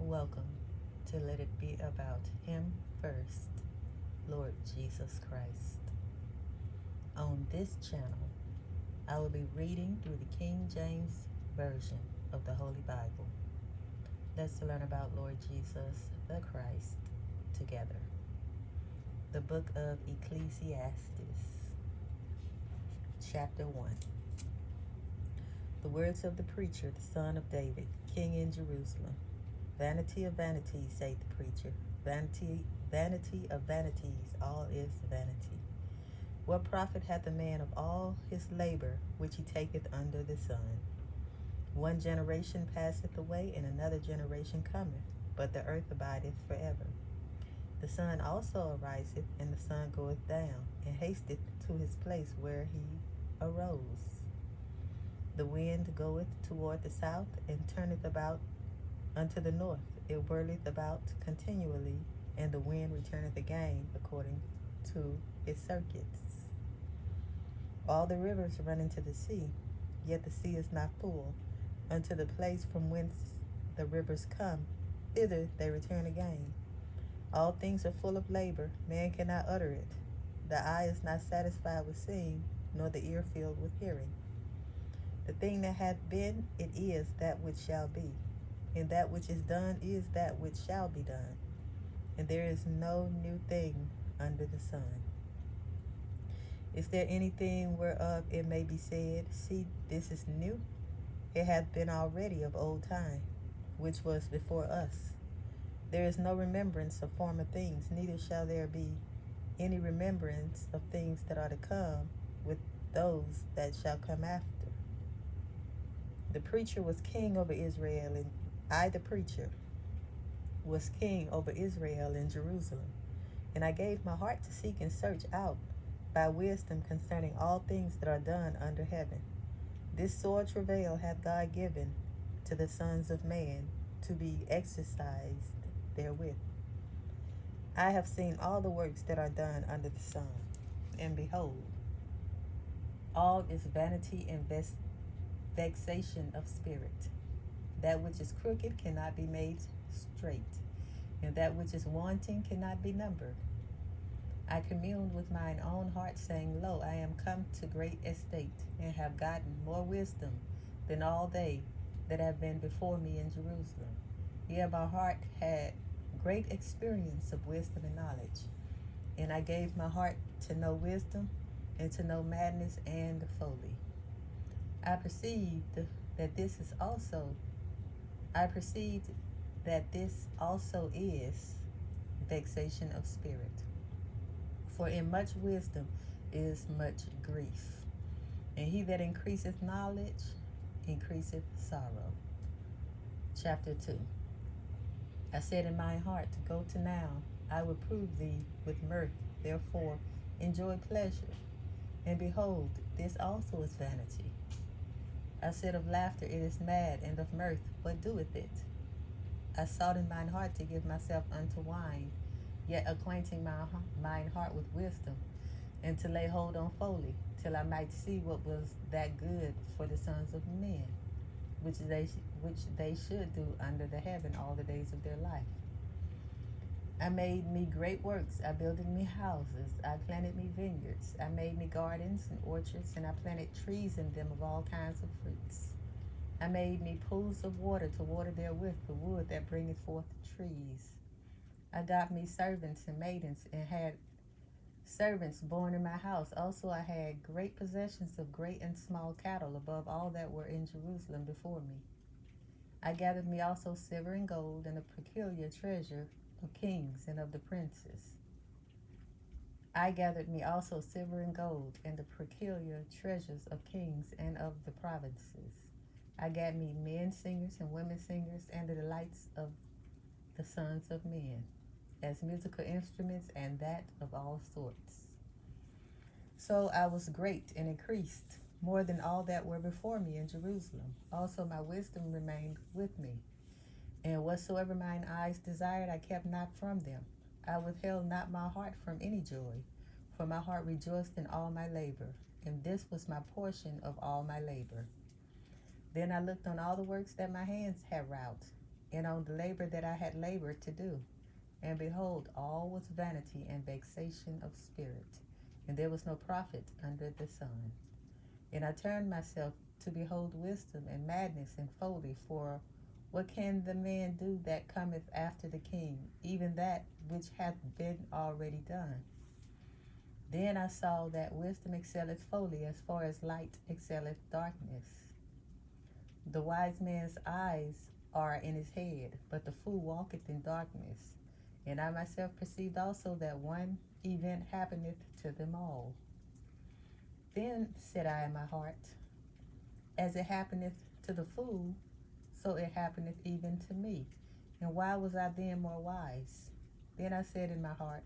Welcome to Let It Be About Him First, Lord Jesus Christ. On this channel, I will be reading through the King James Version of the Holy Bible. Let's learn about Lord Jesus the Christ together. The book of Ecclesiastes, chapter 1. The words of the preacher, the son of David, king in Jerusalem. Vanity of vanities, saith the preacher. Vanity of vanities, all is vanity. What profit hath a man of all his labor which he taketh under the sun? One generation passeth away, and another generation cometh, but the earth abideth forever. The sun also ariseth, and the sun goeth down, and hasteth to his place where he arose. The wind goeth toward the south, and turneth about unto the north. It whirleth about continually, and the wind returneth again according to its circuits. All the rivers run into the sea, yet the sea is not full. Unto the place from whence the rivers come, thither they return again. All things are full of labor, man cannot utter it. The eye is not satisfied with seeing, nor the ear filled with hearing. The thing that hath been, it is that which shall be. And that which is done is that which shall be done. And there is no new thing under the sun. Is there anything whereof it may be said, see, this is new? It hath been already of old time, which was before us. There is no remembrance of former things, neither shall there be any remembrance of things that are to come with those that shall come after. The preacher was king over Israel, and I, the preacher, was king over Israel in Jerusalem. And I gave my heart to seek and search out by wisdom concerning all things that are done under heaven. This sore travail hath God given to the sons of man to be exercised therewith. I have seen all the works that are done under the sun, and behold, all is vanity and vexation of spirit. That which is crooked cannot be made straight, and that which is wanting cannot be numbered. I communed with mine own heart, saying, Lo, I am come to great estate, and have gotten more wisdom than all they that have been before me in Jerusalem. Yea, my heart had great experience of wisdom and knowledge, and I gave my heart to know wisdom, and to know madness and folly. I perceived that this also is vexation of spirit. For in much wisdom is much grief, and he that increaseth knowledge increaseth sorrow. Chapter 2. I said in my heart, Go to now, I will prove thee with mirth, therefore enjoy pleasure. And behold, this also is vanity. I said of laughter, it is mad, and of mirth, what doeth it? I sought in mine heart to give myself unto wine, yet acquainting mine heart with wisdom, and to lay hold on folly, till I might see what was that good for the sons of men, which they should do under the heaven all the days of their life. I made me great works, I builded me houses, I planted me vineyards, I made me gardens and orchards, and I planted trees in them of all kinds of fruits. I made me pools of water to water therewith the wood that bringeth forth trees. I got me servants and maidens, and had servants born in my house. Also I had great possessions of great and small cattle above all that were in Jerusalem before me. I gathered me also silver and gold, and a peculiar treasure of kings and of the princes. I gathered me also silver and gold, and the peculiar treasures of kings and of the provinces. I got me men singers and women singers, and the delights of the sons of men, as musical instruments, and that of all sorts. So I was great and increased more than all that were before me in Jerusalem. Also my wisdom remained with me, and whatsoever mine eyes desired I kept not from them. I withheld not my heart from any joy, for my heart rejoiced in all my labor, and this was my portion of all my labor. Then I looked on all the works that my hands had wrought, and on the labor that I had labored to do. And behold, all was vanity and vexation of spirit, and there was no profit under the sun. And I turned myself to behold wisdom and madness and folly, for what can the man do that cometh after the king, even that which hath been already done? Then I saw that wisdom excelleth folly, as far as light excelleth darkness. The wise man's eyes are in his head, but the fool walketh in darkness. And I myself perceived also that one event happeneth to them all. Then said I in my heart, as it happeneth to the fool, so it happeneth even to me. And why was I then more wise? Then I said in my heart,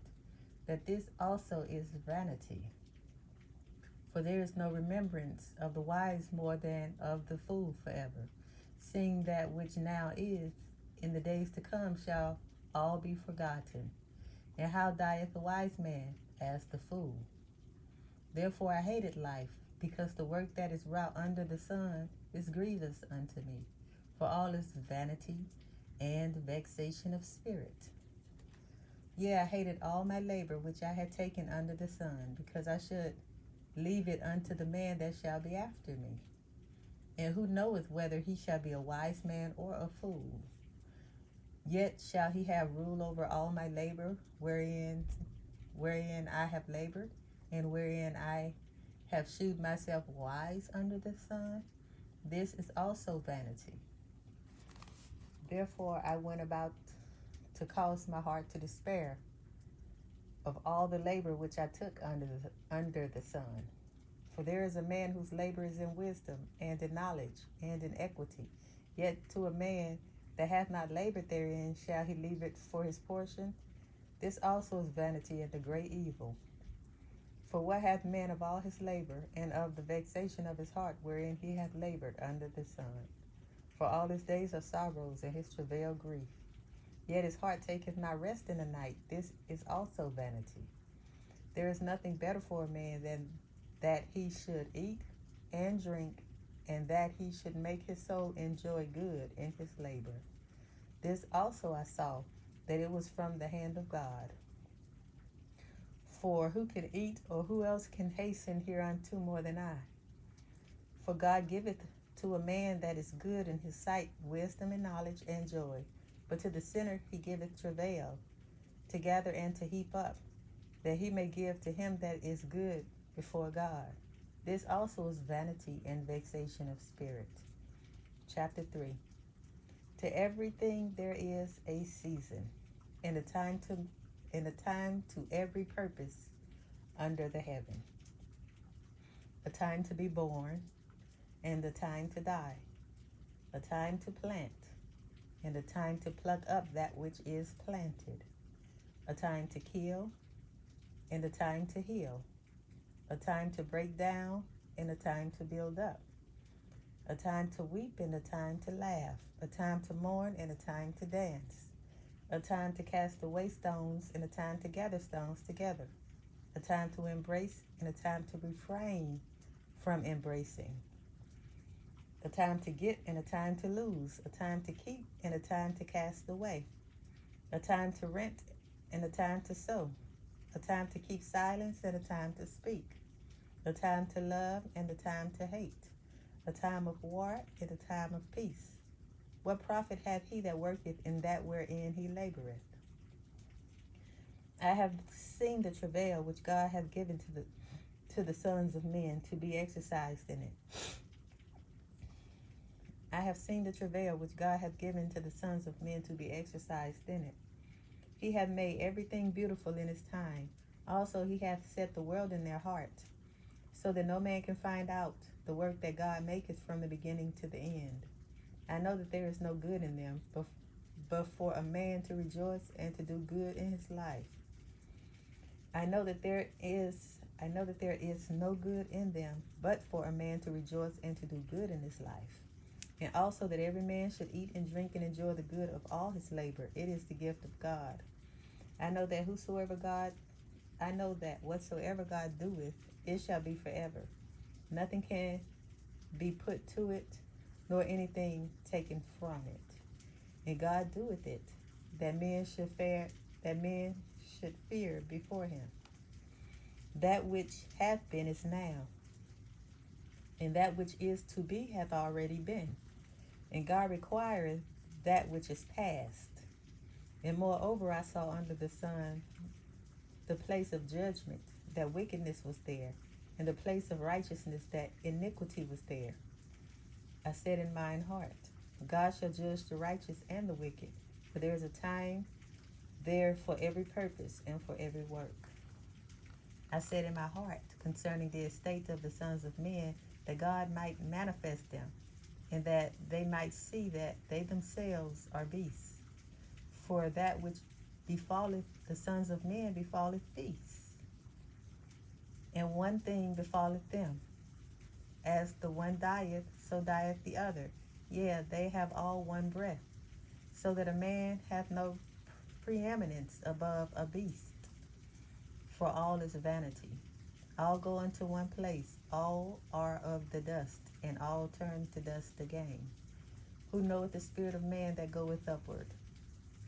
that this also is vanity. For there is no remembrance of the wise more than of the fool forever, seeing that which now is, in the days to come shall all be forgotten. And how dieth the wise man? As the fool. Therefore I hated life, because the work that is wrought under the sun is grievous unto me. For all is vanity and vexation of spirit. Yea, I hated all my labor which I had taken under the sun, because I should leave it unto the man that shall be after me. And who knoweth whether he shall be a wise man or a fool? Yet shall he have rule over all my labor, wherein I have labored, and wherein I have shewed myself wise under the sun. This is also vanity. Therefore I went about to cause my heart to despair of all the labor which I took under the sun. For there is a man whose labor is in wisdom, and in knowledge, and in equity. Yet to a man that hath not labored therein shall he leave it for his portion. This also is vanity and a great evil. For what hath man of all his labor, and of the vexation of his heart, wherein he hath labored under the sun? For all his days are sorrows, and his travail grief. Yet his heart taketh not rest in the night. This is also vanity. There is nothing better for a man than that he should eat and drink, and that he should make his soul enjoy good in his labor. This also I saw, that it was from the hand of God. For who can eat, or who else can hasten hereunto more than I? For God giveth to a man that is good in his sight wisdom and knowledge and joy, but to the sinner he giveth travail, to gather and to heap up, that he may give to him that is good before God. This also is vanity and vexation of spirit. Chapter 3. To everything there is a season, and a time to every purpose under the heaven. A time to be born, and a time to die. A time to plant, and a time to pluck up that which is planted. A time to kill, and a time to heal. A time to break down, and a time to build up. A time to weep, and a time to laugh. A time to mourn, and a time to dance. A time to cast away stones, and a time to gather stones together. A time to embrace, and a time to refrain from embracing. A time to get, and a time to lose. A time to keep, and a time to cast away. A time to rent, and a time to sow. A time to keep silence, and a time to speak. A time to love, and a time to hate. A time of war, and a time of peace. What profit hath he that worketh in that wherein he laboureth? I have seen the travail which God hath given to the sons of men to be exercised in it. I have seen the travail which God hath given to the sons of men to be exercised in it. He hath made everything beautiful in his time. Also he hath set the world in their heart, so that no man can find out the work that God maketh from the beginning to the end. I know that there is no good in them, but for a man to rejoice and to do good in his life. I know that there is no good in them, but for a man to rejoice and to do good in his life. And also that every man should eat and drink and enjoy the good of all his labor. It is the gift of God. I know that whatsoever God doeth, it shall be forever. Nothing can be put to it, nor anything taken from it. And God doeth it, that men should fear before him. That which hath been is now, and that which is to be hath already been. And God requireth that which is past. And moreover I saw under the sun the place of judgment, that wickedness was there, and the place of righteousness, that iniquity was there. I said in mine heart, God shall judge the righteous and the wicked, for there is a time there for every purpose and for every work. I said in my heart concerning the estate of the sons of men, that God might manifest them, and that they might see that they themselves are beasts. For that which befalleth the sons of men befalleth beasts. And one thing befalleth them, as the one dieth, so dieth the other. Yea, they have all one breath, so that a man hath no preeminence above a beast. For all is vanity. All go unto one place, all are of the dust, and all turn to dust again. Who knoweth the spirit of man that goeth upward,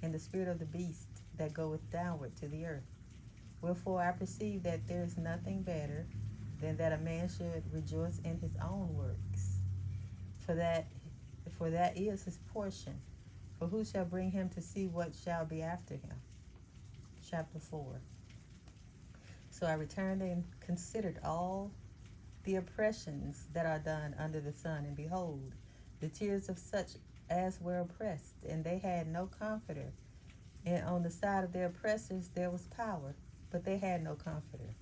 and the spirit of the beast that goeth downward to the earth? Wherefore I perceive that there is nothing better than that a man should rejoice in his own works, for that is his portion. For who shall bring him to see what shall be after him? Chapter 4. So I returned and considered all the oppressions that are done under the sun, and behold, the tears of such as were oppressed, and they had no comforter. And on the side of their oppressors there was power, but they had no comforter.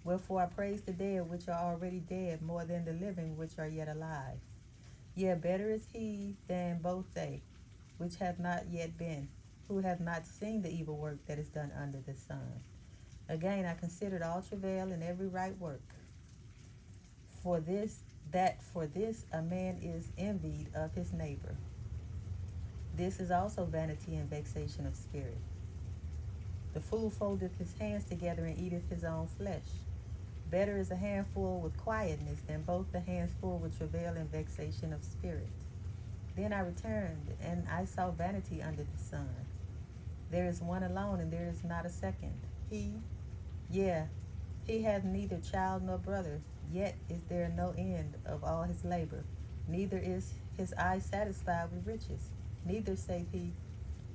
Wherefore I praise the dead which are already dead more than the living which are yet alive. Yea, better is he than both they, which have not yet been, who have not seen the evil work that is done under the sun. Again I considered all travail and every right work. For this a man is envied of his neighbor. This is also vanity and vexation of spirit. The fool foldeth his hands together and eateth his own flesh. Better is a handful with quietness than both the hands full with travail and vexation of spirit. Then I returned, and I saw vanity under the sun. There is one alone, and there is not a second. He hath neither child nor brother, yet is there no end of all his labor. Neither is his eye satisfied with riches. Neither saith he,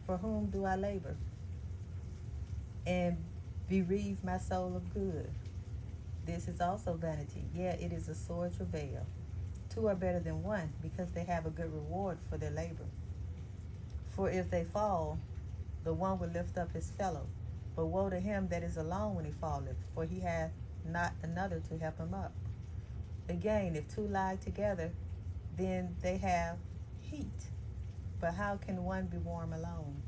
for whom do I labor, and bereave my soul of good? This is also vanity, yet it is a sore travail. Two are better than one, because they have a good reward for their labor. For if they fall, the one will lift up his fellow. But woe to him that is alone when he falleth, for he hath not another to help him up. Again, if two lie together, then they have heat. But how can one be warm alone?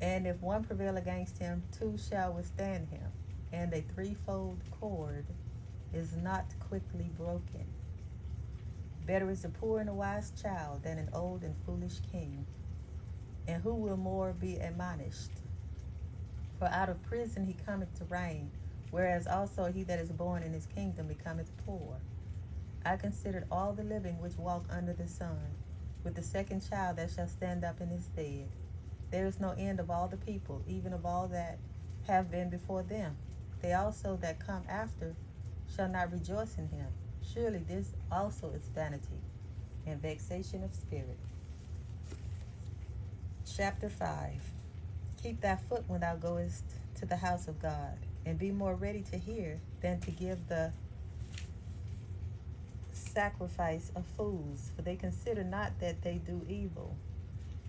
And if one prevail against him, two shall withstand him. And a threefold cord is not quickly broken. Better is a poor and a wise child than an old and foolish king. And who will more be admonished? For out of prison he cometh to reign, whereas also he that is born in his kingdom becometh poor. I considered all the living which walk under the sun, with the second child that shall stand up in his stead. There is no end of all the people, even of all that have been before them. They also that come after shall not rejoice in him. Surely this also is vanity and vexation of spirit. Chapter 5. Keep thy foot when thou goest to the house of God, and be more ready to hear than to give the sacrifice of fools, for they consider not that they do evil.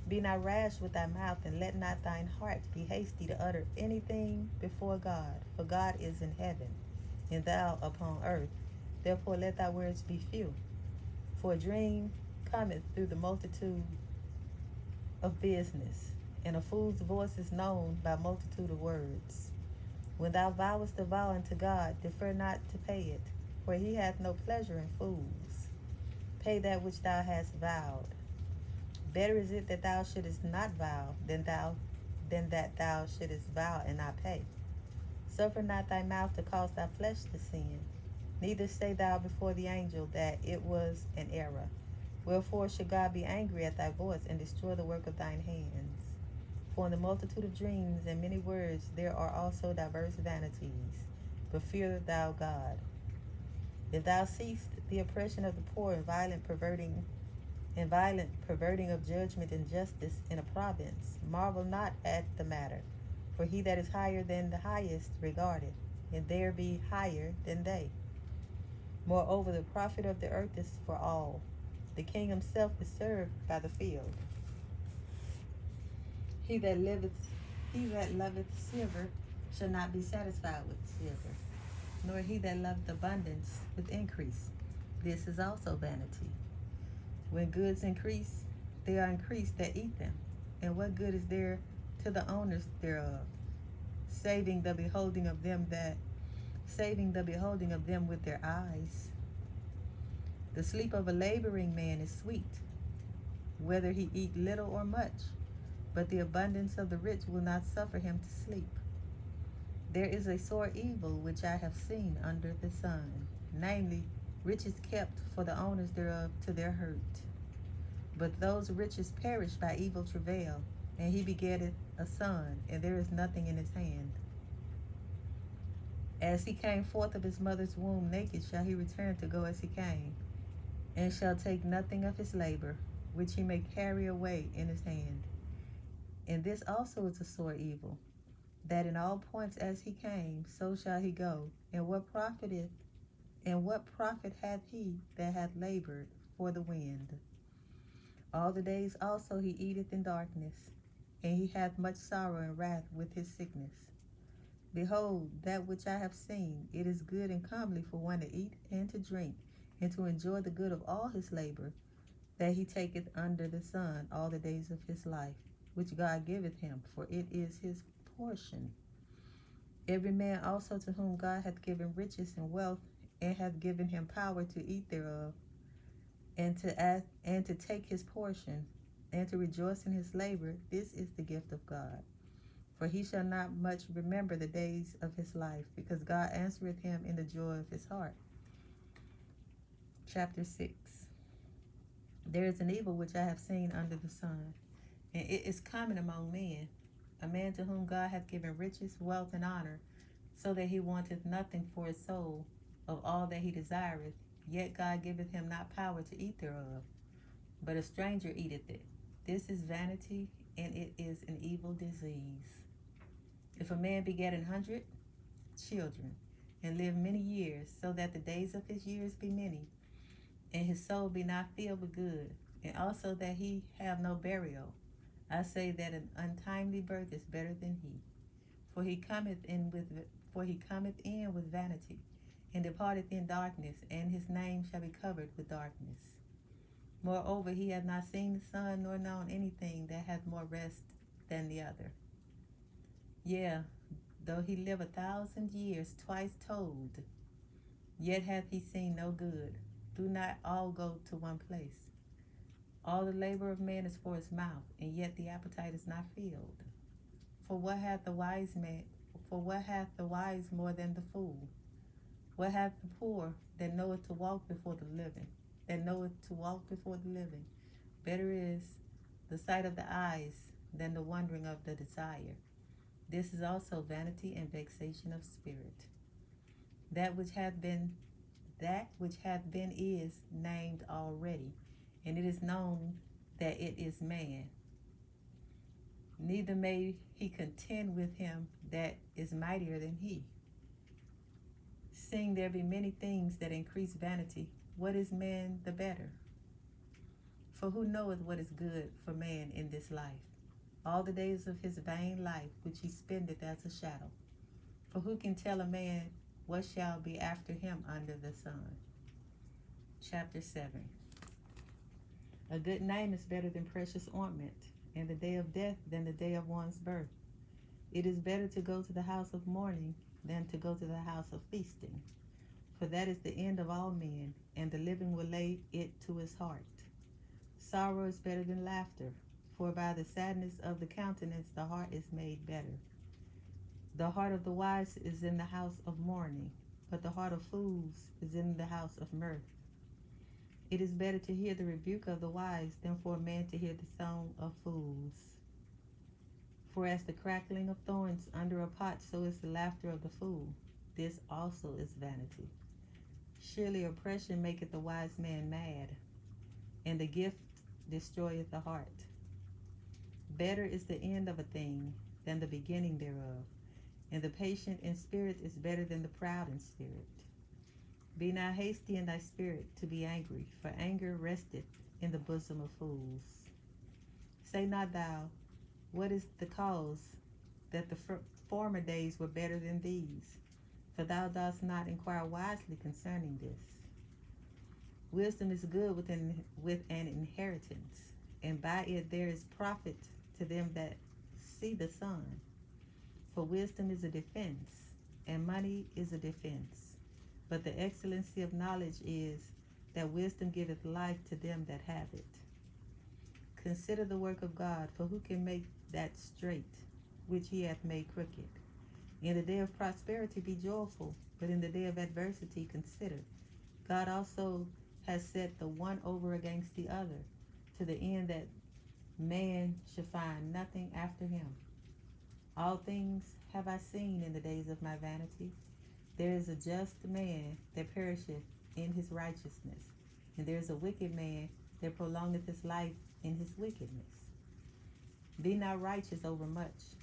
Be not rash with thy mouth, and let not thine heart be hasty to utter anything before God. For God is in heaven, and thou upon earth. Therefore let thy words be few. For a dream cometh through the multitude of business, and a fool's voice is known by multitude of words. When thou vowest a vow unto God, defer not to pay it, for he hath no pleasure in fools. Pay that which thou hast vowed. Better is it that thou shouldest not vow than that thou shouldest vow and not pay. Suffer not thy mouth to cause thy flesh to sin, neither say thou before the angel that it was an error. Wherefore should God be angry at thy voice, and destroy the work of thine hands? For in the multitude of dreams and many words there are also diverse vanities. But fear thou God. If thou seest the oppression of the poor, and violent perverting of judgment and justice in a province, marvel not at the matter. For he that is higher than the highest regardeth, and there be higher than they. Moreover, the profit of the earth is for all. The king himself is served by the field. He that loveth silver shall not be satisfied with silver, nor he that loveth abundance with increase. This is also vanity. When goods increase, they are increased that eat them. And what good is there to the owners thereof, saving the beholding of them with their eyes? The sleep of a laboring man is sweet, whether he eat little or much, but the abundance of the rich will not suffer him to sleep. There is a sore evil which I have seen under the sun, namely, riches kept for the owners thereof to their hurt. But those riches perish by evil travail, and he begetteth a son, and there is nothing in his hand. As he came forth of his mother's womb naked shall he return to go as he came, and shall take nothing of his labor, which he may carry away in his hand. And this also is a sore evil, that in all points as he came, so shall he go. And what profit hath he that hath labored for the wind? All the days also he eateth in darkness, and he hath much sorrow and wrath with his sickness. Behold, that which I have seen, it is good and comely for one to eat and to drink, and to enjoy the good of all his labor, that he taketh under the sun all the days of his life, which God giveth him, for it is his portion. Every man also to whom God hath given riches and wealth, and hath given him power to eat thereof, and to take his portion, and to rejoice in his labor, this is the gift of God. For he shall not much remember the days of his life, because God answereth him in the joy of his heart. Chapter 6. There is an evil which I have seen under the sun, and it is common among men, a man to whom God hath given riches, wealth, and honor, so that he wanteth nothing for his soul of all that he desireth, yet God giveth him not power to eat thereof, but a stranger eateth it. This is vanity, and it is an evil disease. If a man beget 100 children, and live many years, so that the days of his years be many, and his soul be not filled with good, and also that he have no burial, I say that an untimely birth is better than he. For he cometh in with vanity, and departeth in darkness, and his name shall be covered with darkness. Moreover, he hath not seen the sun, nor known anything that hath more rest than the other. Yea, though he live 1,000 years twice told, yet hath he seen no good. Do not all go to one place. All the labor of man is for his mouth, and yet the appetite is not filled. For what hath the wise more than the fool? What hath the poor that knoweth to walk before the living? Better is the sight of the eyes than the wondering of the desire. This is also vanity and vexation of spirit. That which hath been is named already, and it is known that it is man. Neither may he contend with him that is mightier than he. Seeing there be many things that increase vanity, what is man the better? For who knoweth what is good for man in this life? All the days of his vain life which he spendeth as a shadow. For who can tell a man what shall be after him under the sun? Chapter 7. A good name is better than precious ointment, and the day of death than the day of one's birth. It is better to go to the house of mourning than to go to the house of feasting. For that is the end of all men, and the living will lay it to his heart. Sorrow is better than laughter, for by the sadness of the countenance the heart is made better. The heart of the wise is in the house of mourning, but the heart of fools is in the house of mirth. It is better to hear the rebuke of the wise than for a man to hear the song of fools. For as the crackling of thorns under a pot, so is the laughter of the fool. This also is vanity. Surely oppression maketh the wise man mad, and the gift destroyeth the heart. Better is the end of a thing than the beginning thereof, and the patient in spirit is better than the proud in spirit. Be not hasty in thy spirit to be angry, for anger resteth in the bosom of fools. Say not thou, what is the cause that the former days were better than these? For thou dost not inquire wisely concerning this. Wisdom is good with an inheritance, and by it there is profit to them that see the sun. For wisdom is a defense, and money is a defense. But the excellency of knowledge is that wisdom giveth life to them that have it. Consider the work of God, for who can make that straight which he hath made crooked? In the day of prosperity be joyful, but in the day of adversity consider. God also has set the one over against the other, to the end that man should find nothing after him. All things have I seen in the days of my vanity. There is a just man that perisheth in his righteousness, and there is a wicked man that prolongeth his life in his wickedness. Be not righteous over much,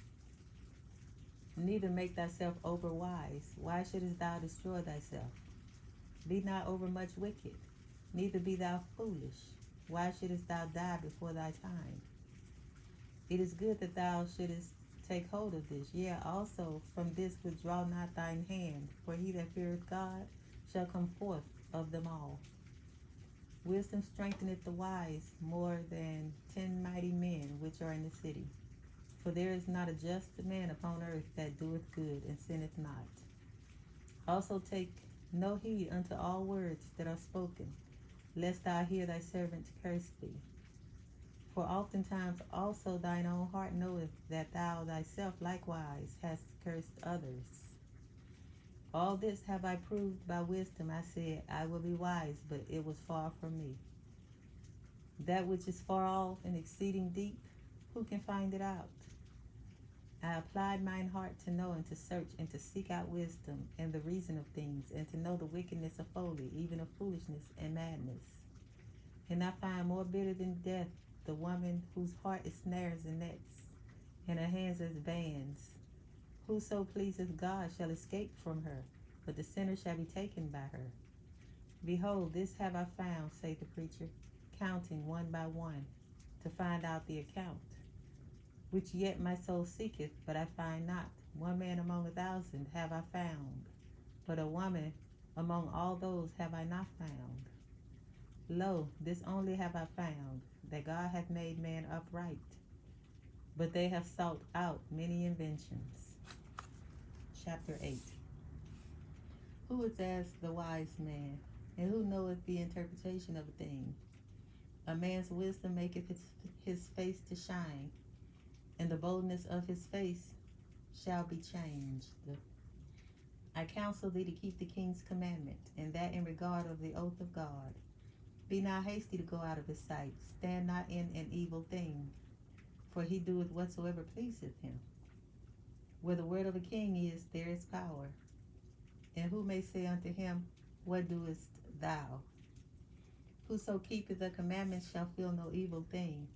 neither make thyself over wise. Why shouldest thou destroy thyself? Be not over much wicked, neither be thou foolish. Why shouldest thou die before thy time? It is good that thou shouldest take hold of this. Yea, also from this withdraw not thine hand, for he that feareth God shall come forth of them all. Wisdom strengtheneth the wise more than 10 mighty men which are in the city. For there is not a just man upon earth that doeth good and sinneth not. Also take no heed unto all words that are spoken, lest thou hear thy servant curse thee. For oftentimes also thine own heart knoweth that thou thyself likewise hast cursed others. All this have I proved by wisdom. I said, I will be wise, but it was far from me. That which is far off and exceeding deep, who can find it out? I applied mine heart to know and to search and to seek out wisdom and the reason of things, and to know the wickedness of folly, even of foolishness and madness. And I find more bitter than death the woman whose heart is snares and nets, and her hands as bands. Whoso pleaseth God shall escape from her, but the sinner shall be taken by her. Behold, this have I found, saith the preacher, counting one by one, to find out the account, which yet my soul seeketh, but I find not. One man among 1,000 have I found, but a woman among all those have I not found. Lo, this only have I found, that God hath made man upright, but they have sought out many inventions. Chapter 8. Who is as the wise man, and who knoweth the interpretation of a thing? A man's wisdom maketh his face to shine, and the boldness of his face shall be changed. I counsel thee to keep the king's commandment, and that in regard of the oath of God. Be not hasty to go out of his sight. Stand not in an evil thing, for he doeth whatsoever pleaseth him. Where the word of a king is, there is power. And who may say unto him, what doest thou? Whoso keepeth the commandments shall feel no evil thing,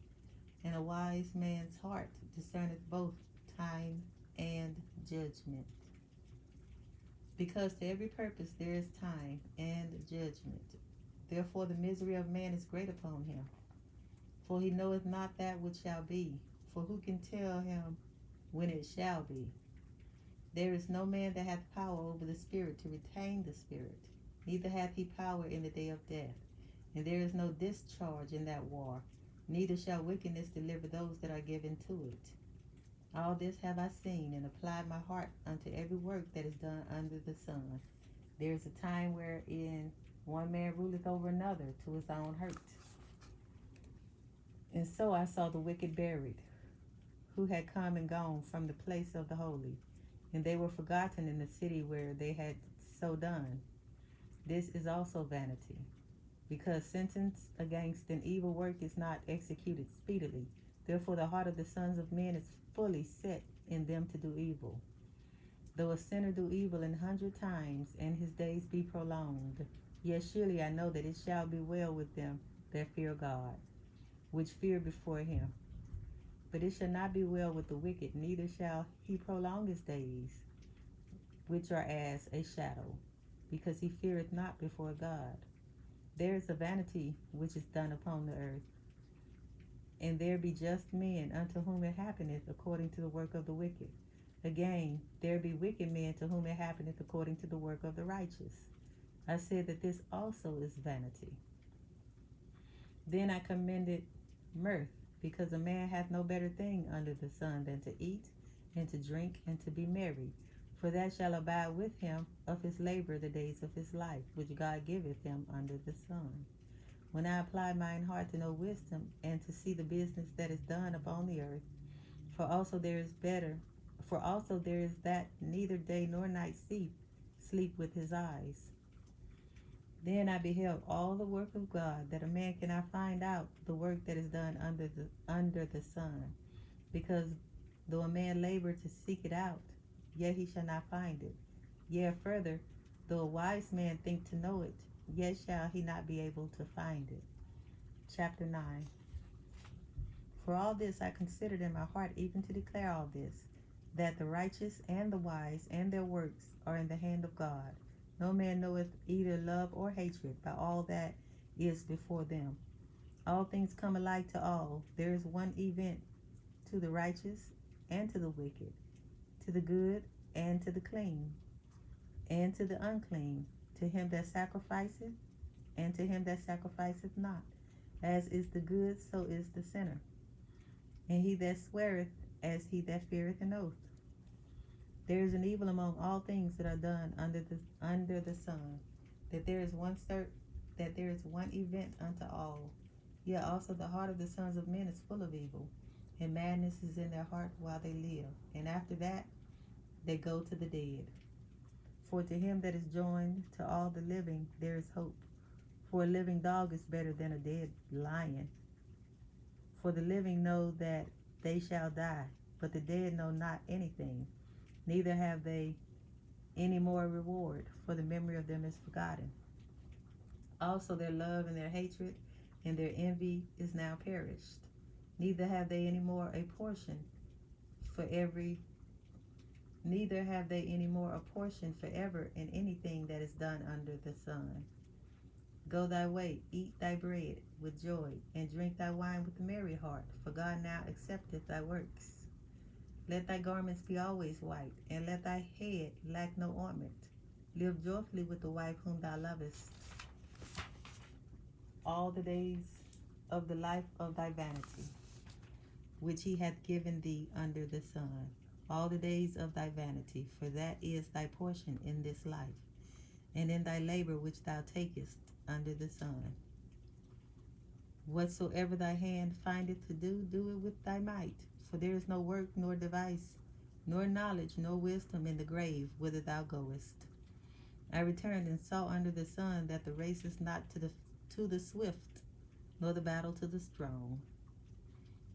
and a wise man's heart discerneth both time and judgment. Because to every purpose there is time and judgment. Therefore the misery of man is great upon him, for he knoweth not that which shall be. For who can tell him when it shall be? There is no man that hath power over the spirit to retain the spirit, neither hath he power in the day of death. And there is no discharge in that war, neither shall wickedness deliver those that are given to it. All this have I seen, and applied my heart unto every work that is done under the sun. There is a time wherein one man ruleth over another to his own hurt. And so I saw the wicked buried, who had come and gone from the place of the holy, and they were forgotten in the city where they had so done. This is also vanity. because sentence against an evil work is not executed speedily. Therefore, the heart of the sons of men is fully set in them to do evil. Though a sinner do evil 100 times, and his days be prolonged, yet surely I know that it shall be well with them that fear God, which fear before him. But it shall not be well with the wicked, neither shall he prolong his days, which are as a shadow, because he feareth not before God. There is a vanity which is done upon the earth, and there be just men unto whom it happeneth according to the work of the wicked. Again, there be wicked men to whom it happeneth according to the work of the righteous. I said that this also is vanity. Then I commended mirth, because a man hath no better thing under the sun than to eat and to drink and to be merry, for that shall abide with him of his labor the days of his life, which God giveth him under the sun. When I apply mine heart to know wisdom, and to see the business that is done upon the earth, for also there is that neither day nor night sleep with his eyes. Then I beheld all the work of God, that a man cannot find out the work that is done under the sun, because though a man labor to seek it out, yet he shall not find it. Yet further, though a wise man think to know it, yet shall he not be able to find it. Chapter 9. For all this I considered in my heart, even to declare all this, that the righteous and the wise and their works are in the hand of God. No man knoweth either love or hatred by all that is before them. All things come alike to all. There is one event to the righteous and to the wicked, to the good and to the clean, and to the unclean, to him that sacrificeth and to him that sacrificeth not. As is the good, so is the sinner, and he that sweareth, as he that feareth an oath. There is an evil among all things that are done under the sun, that there is one event unto all. Yet also the heart of the sons of men is full of evil, and madness is in their heart while they live, and after that they go to the dead. For to him that is joined to all the living there is hope. For a living dog is better than a dead lion. For the living know that they shall die, but the dead know not anything, neither have they any more reward, for the memory of them is forgotten. Also their love and their hatred and their envy is now perished. Neither have they any more a portion forever in anything that is done under the sun. Go thy way, eat thy bread with joy, and drink thy wine with a merry heart, for God now accepteth thy works. Let thy garments be always white, and let thy head lack no ornament. Live joyfully with the wife whom thou lovest, all the days of the life of thy vanity, which he hath given thee under the sun, all the days of thy vanity, for that is thy portion in this life, and in thy labor which thou takest under the sun. Whatsoever thy hand findeth to do, do it with thy might, for there is no work, nor device, nor knowledge, nor wisdom in the grave whither thou goest. I returned and saw under the sun that the race is not to the swift, nor the battle to the strong,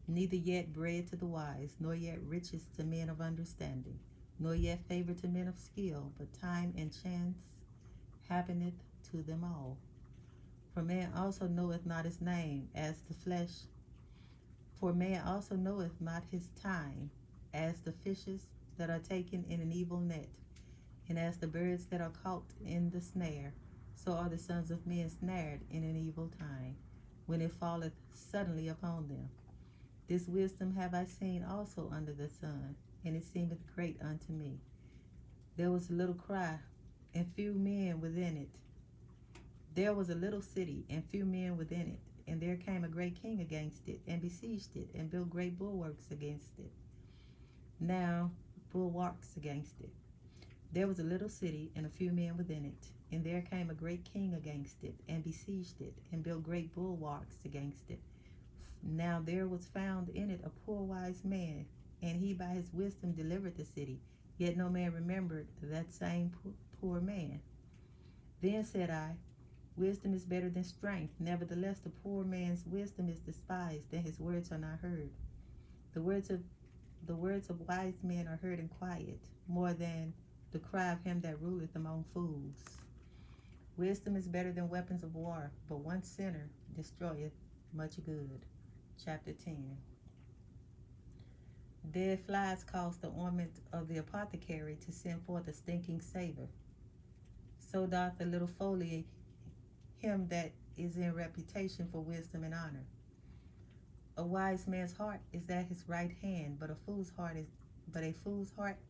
neither yet bread to the wise, nor yet riches to men of understanding, nor yet favor to men of skill, but time and chance happeneth to them all. For man also knoweth not his name, as the flesh, for man also knoweth not his time, as the fishes that are taken in an evil net, and as the birds that are caught in the snare, so are the sons of men snared in an evil time, when it falleth suddenly upon them. This wisdom have I seen also under the sun, and it seemeth great unto me. There was a little cry, and few men within it. There was a little city, and few men within it, and there came a great king against it, and besieged it, and built great bulwarks against it. There was a little city, and a few men within it, and there came a great king against it, and besieged it, and built great bulwarks against it. Now there was found in it a poor wise man, and he by his wisdom delivered the city, yet no man remembered that same poor man. Then said I, Wisdom is better than strength. Nevertheless, the poor man's wisdom is despised, and his words are not heard. The words of wise men are heard in quiet, more than the cry of him that ruleth among fools. Wisdom is better than weapons of war, but one sinner destroyeth much good. Chapter 10. Dead flies cause the ointment of the apothecary to send forth a stinking savor. So doth the little folly him that is in reputation for wisdom and honor. A wise man's heart is at his right hand, but a fool's heart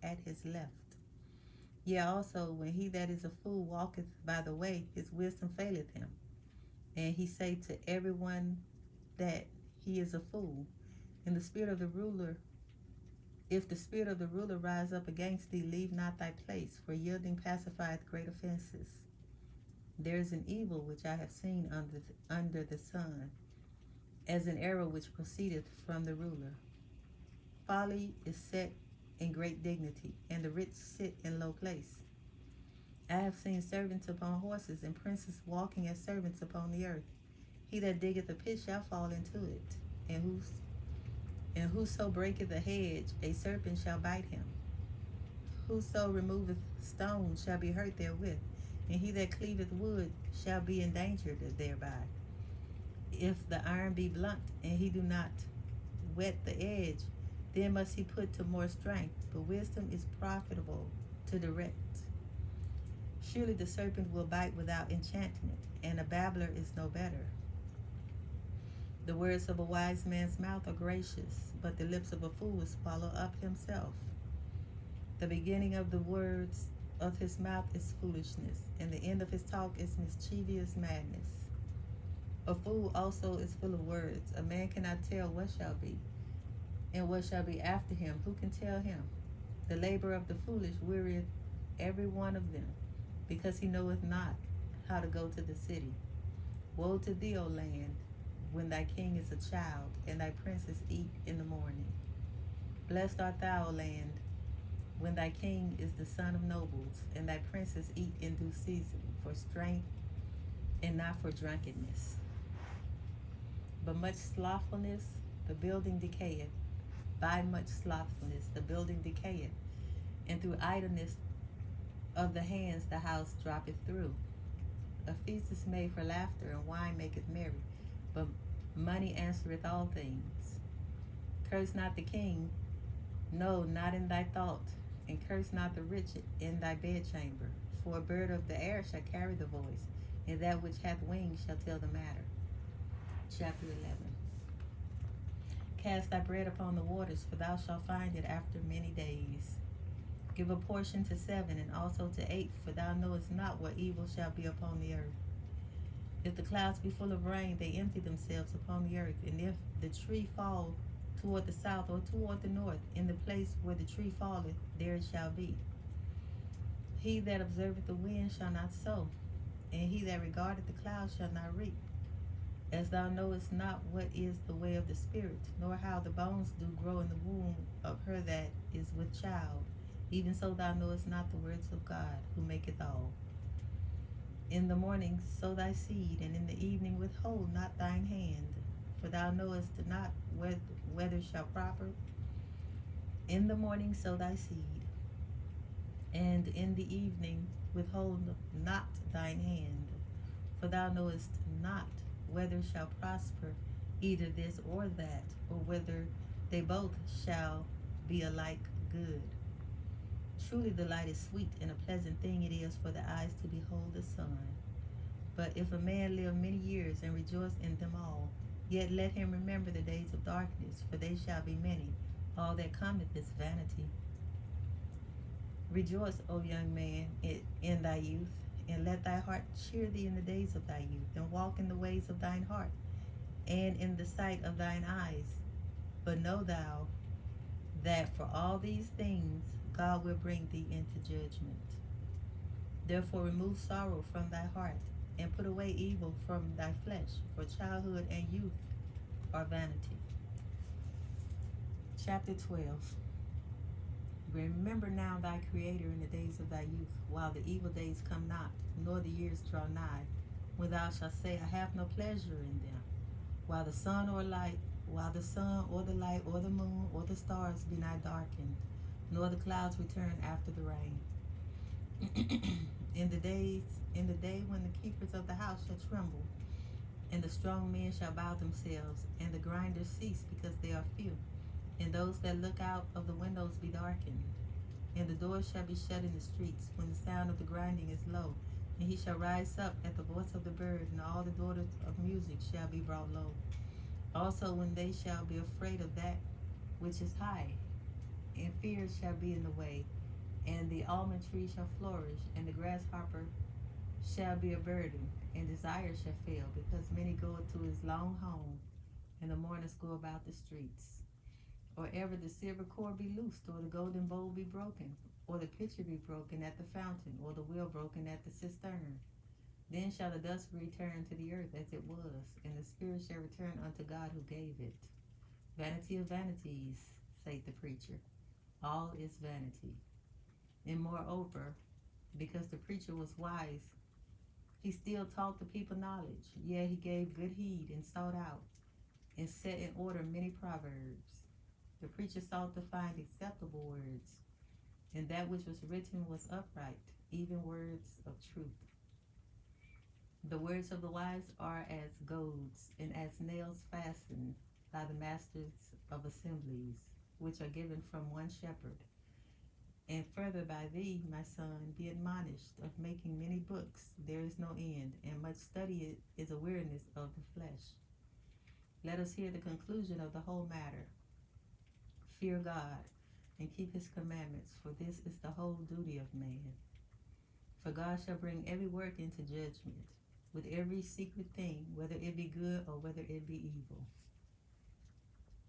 at his left. Yea, also, when he that is a fool walketh by the way, his wisdom faileth him. And he say to every one that he is a fool. And the spirit of the ruler, if the spirit of the ruler rise up against thee, leave not thy place, for yielding pacifieth great offenses. There is an evil which I have seen under the sun, as an arrow which proceedeth from the ruler. Folly is set in great dignity, and the rich sit in low place. I have seen servants upon horses, and princes walking as servants upon the earth. He that diggeth a pit shall fall into it, and whoso breaketh a hedge, a serpent shall bite him. Whoso removeth stones shall be hurt therewith, and he that cleaveth wood shall be endangered thereby. If the iron be blunt, and he do not whet the edge, then must he put to more strength. But wisdom is profitable to direct. Surely the serpent will bite without enchantment, and a babbler is no better. The words of a wise man's mouth are gracious, but the lips of a fool swallow up himself. The beginning of the words of his mouth is foolishness, and the end of his talk is mischievous madness. A fool also is full of words. A man cannot tell what shall be, and what shall be after him. Who can tell him? The labor of the foolish wearieth every one of them, because he knoweth not how to go to the city. Woe to thee, O land, when thy king is a child, and thy princes eat in the morning. Blessed art thou, O land, when thy king is the son of nobles, and thy princes eat in due season, for strength and not for drunkenness. But much slothfulness, the building decayeth. By much slothfulness, the building decayeth, and through idleness of the hands the house droppeth through. A feast is made for laughter, and wine maketh merry, but money answereth all things. Curse not the king, no, not in thy thought, and curse not the rich in thy bedchamber. For a bird of the air shall carry the voice, and that which hath wings shall tell the matter. Chapter 11. Cast thy bread upon the waters, for thou shalt find it after many days. Give a portion to 7, and also to 8, for thou knowest not what evil shall be upon the earth. If the clouds be full of rain, they empty themselves upon the earth. And if the tree fall toward the south or toward the north, in the place where the tree falleth, there it shall be. He that observeth the wind shall not sow, and he that regardeth the clouds shall not reap. As thou knowest not what is the way of the Spirit, nor how the bones do grow in the womb of her that is with child, even so thou knowest not the words of God, who maketh all. In the morning sow thy seed, and in the evening withhold not thine hand, for thou knowest not whether shall prosper. In the morning sow thy seed, and in the evening withhold not thine hand, for thou knowest not whether shall prosper either this or that, or whether they both shall be alike good. Truly the light is sweet, and a pleasant thing it is for the eyes to behold the sun. But if a man live many years and rejoice in them all, yet let him remember the days of darkness, for they shall be many. All that cometh is vanity. Rejoice, O young man, in thy youth, and let thy heart cheer thee in the days of thy youth, and walk in the ways of thine heart, and in the sight of thine eyes. But know thou that for all these things God will bring thee into judgment. Therefore remove sorrow from thy heart, and put away evil from thy flesh, for childhood and youth are vanity. Chapter 12. Remember now thy Creator in the days of thy youth, while the evil days come not, nor the years draw nigh, when thou shalt say, I have no pleasure in them, while the sun or the light or the moon or the stars be not darkened, nor the clouds return after the rain. In the day when the keepers of the house shall tremble, and the strong men shall bow themselves, and the grinders cease because they are few, and those that look out of the windows be darkened, and the doors shall be shut in the streets, when the sound of the grinding is low, and he shall rise up at the voice of the bird, and all the daughters of music shall be brought low. Also when they shall be afraid of that which is high, and fear shall be in the way, and the almond tree shall flourish, and the grasshopper shall be a burden, and desire shall fail, because many go to his long home, and the mourners go about the streets. Or ever the silver cord be loosed, or the golden bowl be broken, or the pitcher be broken at the fountain, or the wheel broken at the cistern. Then shall the dust return to the earth as it was, and the spirit shall return unto God who gave it. Vanity of vanities, saith the preacher. All is vanity. And moreover, because the preacher was wise, he still taught the people knowledge. Yea, he gave good heed and sought out and set in order many proverbs. The preacher sought to find acceptable words, and that which was written was upright, even words of truth. The words of the wise are as goads, and as nails fastened by the masters of assemblies, which are given from one shepherd. And further by thee, my son, be admonished of making many books, there is no end, and much study is a weariness of the flesh. Let us hear the conclusion of the whole matter. Fear God, and keep his commandments, for this is the whole duty of man. For God shall bring every work into judgment, with every secret thing, whether it be good or whether it be evil.